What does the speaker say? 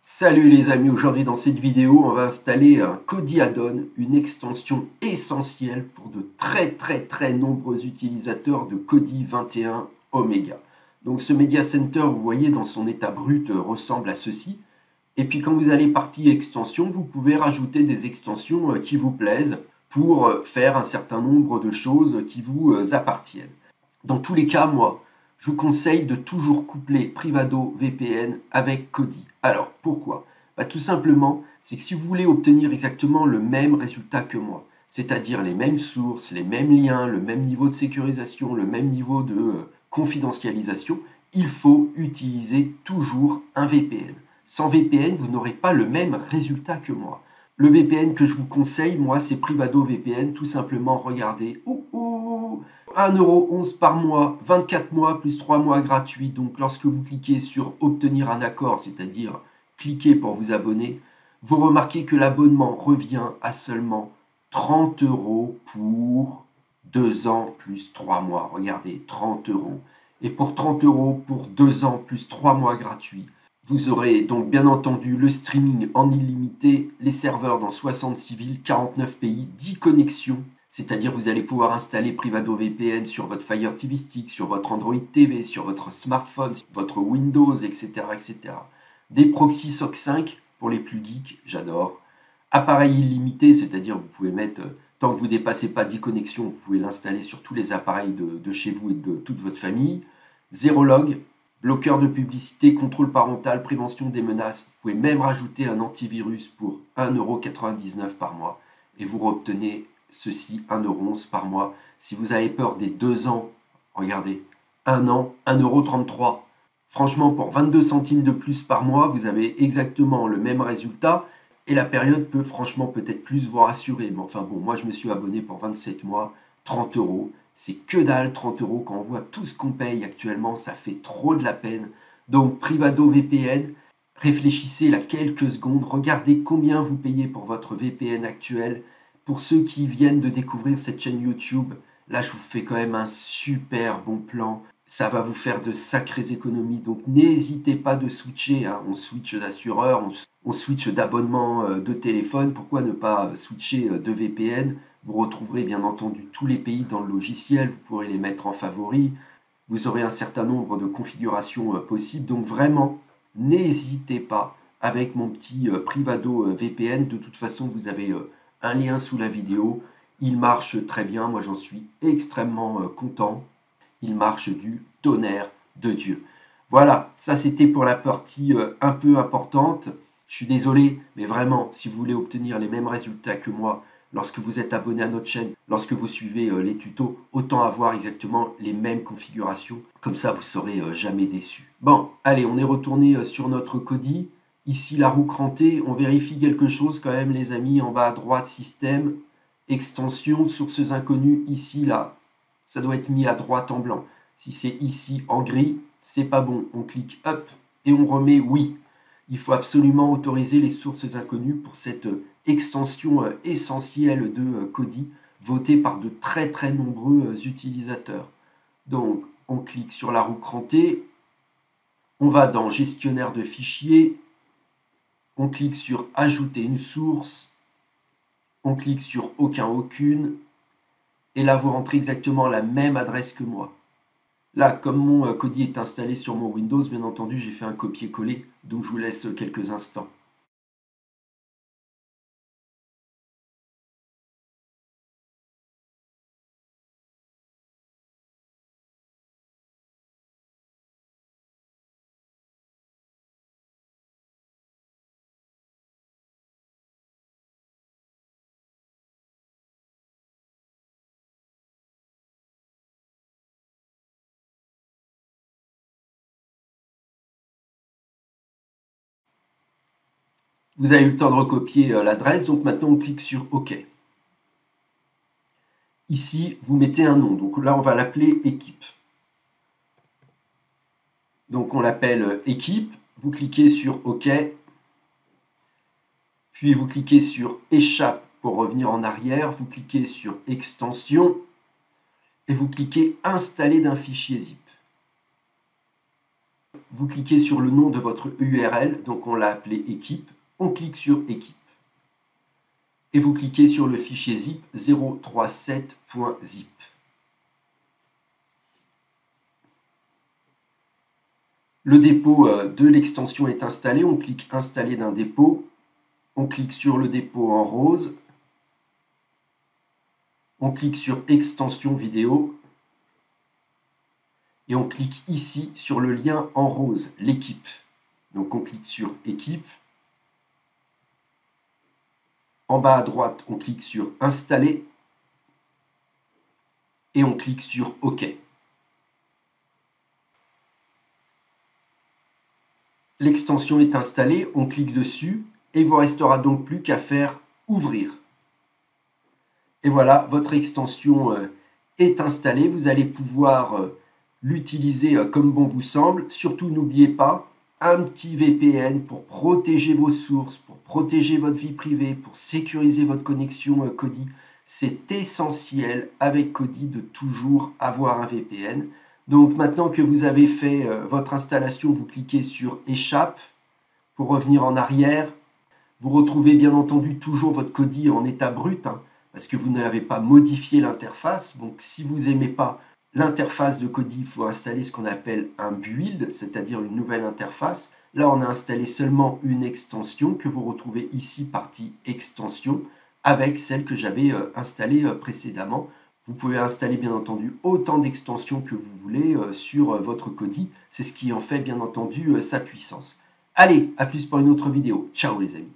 Salut les amis, aujourd'hui dans cette vidéo, on va installer un Kodi add-on, une extension essentielle pour de très nombreux utilisateurs de Kodi 21 Omega. Donc ce Media Center, vous voyez, dans son état brut, ressemble à ceci. Et puis quand vous allez partie extension, vous pouvez rajouter des extensions qui vous plaisent pour faire un certain nombre de choses qui vous appartiennent. Dans tous les cas, moi, je vous conseille de toujours coupler Privado VPN avec Kodi. Alors, pourquoi? Tout simplement, c'est que si vous voulez obtenir exactement le même résultat que moi, c'est-à-dire les mêmes sources, les mêmes liens, le même niveau de sécurisation, le même niveau de confidentialisation, il faut utiliser toujours un VPN. Sans VPN, vous n'aurez pas le même résultat que moi. Le VPN que je vous conseille, moi, c'est Privado VPN. Tout simplement, regardez. 1,11 € par mois, 24 mois plus 3 mois gratuits. Donc, lorsque vous cliquez sur obtenir un accord, c'est-à-dire cliquez pour vous abonner, vous remarquez que l'abonnement revient à seulement 30 € pour 2 ans plus 3 mois. Regardez, 30 €. Et pour 30 € pour 2 ans plus 3 mois gratuits, vous aurez donc bien entendu le streaming en illimité, les serveurs dans 66 villes, 49 pays, 10 connexions. C'est-à-dire vous allez pouvoir installer Privado VPN sur votre Fire TV Stick, sur votre Android TV, sur votre smartphone, sur votre Windows, etc. etc. Des proxys SOC 5 pour les plus geeks, j'adore. Appareil illimité, c'est-à-dire vous pouvez mettre, tant que vous ne dépassez pas 10 connexions, vous pouvez l'installer sur tous les appareils de chez vous et de toute votre famille. Zéro log, bloqueur de publicité, contrôle parental, prévention des menaces. Vous pouvez même rajouter un antivirus pour 1,99 € par mois et vous obtenez ceci 1,11 € par mois. Si vous avez peur des 2 ans, regardez, 1 an, 1,33 €. Franchement, pour 22 centimes de plus par mois, vous avez exactement le même résultat et la période peut franchement peut-être plus vous rassurer. Mais enfin bon, moi je me suis abonné pour 27 mois, 30 €. C'est que dalle, 30 € quand on voit tout ce qu'on paye actuellement, ça fait trop de la peine. Donc Privado VPN, réfléchissez là quelques secondes, regardez combien vous payez pour votre VPN actuel. Pour ceux qui viennent de découvrir cette chaîne YouTube, là je vous fais quand même un super bon plan. Ça va vous faire de sacrées économies, donc n'hésitez pas de switcher, hein. On switch d'assureur, on switch d'abonnement de téléphone, pourquoi ne pas switcher de VPN? Vous retrouverez bien entendu tous les pays dans le logiciel, vous pourrez les mettre en favori, vous aurez un certain nombre de configurations possibles, donc vraiment, n'hésitez pas avec mon petit Privado VPN, de toute façon vous avez un lien sous la vidéo, il marche très bien, moi j'en suis extrêmement content. Il marche du tonnerre de Dieu. Voilà, ça c'était pour la partie un peu importante. Je suis désolé, mais vraiment, si vous voulez obtenir les mêmes résultats que moi, lorsque vous êtes abonné à notre chaîne, lorsque vous suivez les tutos, autant avoir exactement les mêmes configurations. Comme ça, vous ne serez jamais déçu. Bon, allez, on est retourné sur notre Kodi. Ici, la roue crantée, on vérifie quelque chose quand même, les amis. En bas à droite, système, extension, sources inconnues, ici, là. Ça doit être mis à droite en blanc. Si c'est ici en gris, c'est pas bon. On clique up et on remet oui. Il faut absolument autoriser les sources inconnues pour cette extension essentielle de Kodi, votée par de très nombreux utilisateurs. Donc, on clique sur la roue crantée, on va dans gestionnaire de fichiers, on clique sur ajouter une source, on clique sur aucune, et là, vous rentrez exactement la même adresse que moi. Là, comme mon Kodi est installé sur mon Windows, bien entendu, j'ai fait un copier-coller, donc je vous laisse quelques instants. Vous avez eu le temps de recopier l'adresse, donc maintenant on clique sur OK. Ici, vous mettez un nom, donc là on va l'appeler équipe. Donc on l'appelle équipe, vous cliquez sur OK, puis vous cliquez sur échappe pour revenir en arrière, vous cliquez sur extension et vous cliquez installer d'un fichier zip. Vous cliquez sur le nom de votre URL, donc on l'a appelé équipe, on clique sur équipe. Et vous cliquez sur le fichier zip 037.zip. Le dépôt de l'extension est installé, on clique installer d'un dépôt, on clique sur le dépôt en rose, on clique sur extension vidéo et on clique ici sur le lien en rose, l'équipe. Donc on clique sur équipe. En bas à droite, on clique sur installer et on clique sur OK. L'extension est installée, on clique dessus et il ne vous restera donc plus qu'à faire ouvrir. Et voilà, votre extension est installée. Vous allez pouvoir l'utiliser comme bon vous semble. Surtout, n'oubliez pas, un petit VPN pour protéger vos sources, pour protéger votre vie privée, pour sécuriser votre connexion Kodi. C'est essentiel avec Kodi de toujours avoir un VPN. Donc maintenant que vous avez fait votre installation, vous cliquez sur Échappe pour revenir en arrière. Vous retrouvez bien entendu toujours votre Kodi en état brut, parce que vous n'avez pas modifié l'interface. Donc si vous n'aimez pas l'interface de Kodi, il faut installer ce qu'on appelle un build, c'est-à-dire une nouvelle interface. Là, on a installé seulement une extension que vous retrouvez ici, partie extension, avec celle que j'avais installée précédemment. Vous pouvez installer bien entendu autant d'extensions que vous voulez sur votre Kodi. C'est ce qui en fait bien entendu sa puissance. Allez, à plus pour une autre vidéo. Ciao les amis.